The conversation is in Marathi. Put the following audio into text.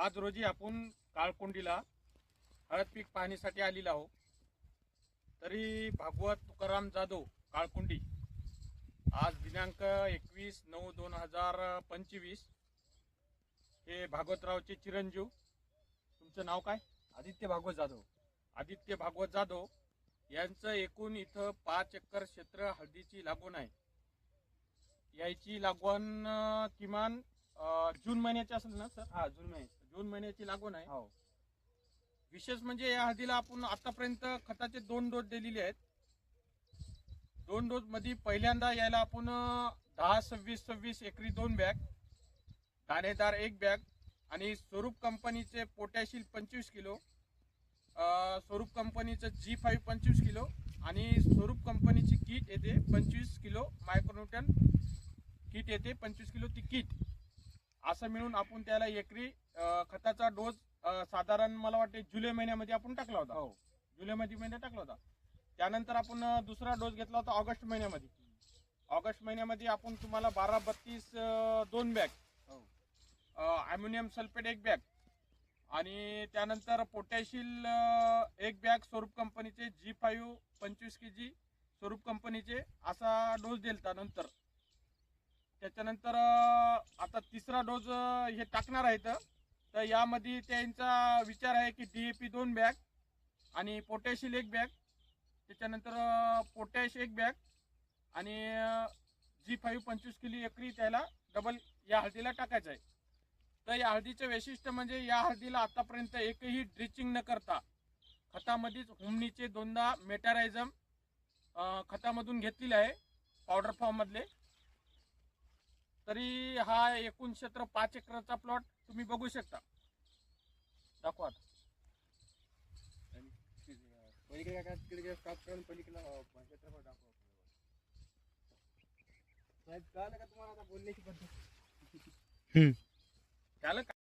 आज रोजी आपण काळकोंडीला हळद पीक पाहणीसाठी आलेलो आहोत. तरी भागवत तुकाराम जाधव काळकोंडी आज दिनांक 21/9/2025 हे भागवतरावचे चिरंजीव. तुमचं नाव काय? आदित्य भागवत जाधव. आदित्य भागवत जाधव यांचं एकूण इथं 5 एकर क्षेत्र हळदीची लागवण आहे. याची लागवण किमान जून महिन्याची असेल ना सर? हा, जून महिन्याची लागवण आहे. हो. विशेष म्हणजे या हळदीला आपण आतापर्यंत खताचे 2 डोस दिलेले आहेत. 2 डोस मध्ये पहिल्यांदा यायला आपण 10-26-26 एकरी 2 बॅग, दाणेदार 1 बॅग आणि स्वरूप कंपनीचे पोटॅशिल 25 किलो, स्वरूप कंपनीचं G5 25 किलो आणि स्वरूप कंपनीची किट येते 25 किलो, मायक्रोन्यूटन किट येते 25 किलो ती किट. असं मिळून आपण त्याला एकरी खताचा डोस साधारण मला वाटते जुलै महिन्यामध्ये आपण टाकला होता. हो, जुलै महिन्यात टाकला होता. त्यानंतर आपण दुसरा डोस घेतला होता ऑगस्ट महिन्यामध्ये. ऑगस्ट महिन्यामध्ये आपण तुम्हाला 12-32 2 बॅग, ॲम्युनियम सल्फेट 1 बॅग आणि त्यानंतर पोटॅशिल 1 बॅग स्वरूप कंपनीचे G5 25 kg स्वरूप कंपनीचे असा डोस दिलता. नंतर त्याच्यानंतर आता तिसरा डोस हे टाकणार आहेत. तर यामध्ये त्यांचा विचार आहे की DAP 2 बॅग आणि पोटॅशिल 1 बॅग, त्याच्यानंतर पोटॅश 1 बॅग आणि G5 25 किलो एकरी त्याला डबल या हळदीला टाकायचं आहे. तर या हळदीचं वैशिष्ट्य म्हणजे या हळदीला आतापर्यंत एकही ड्रिचिंग न करता खतामध्येच हुमणीचे 2दा मेटारायझम खतामधून घेतलेले आहे, पावडर फॉर्म मधले. तरी हा एकूण क्षेत्र 5 एकरचा प्लॉट तुम्ही बघू शकता. दाखवा आता. पलीकडे काय तिकडे स्टॉप करून पलीकडे क्षेत्रफळ दाखवा. साहेब कळलं का तुम्हाला आता बोलण्याची पद्धत? त्याला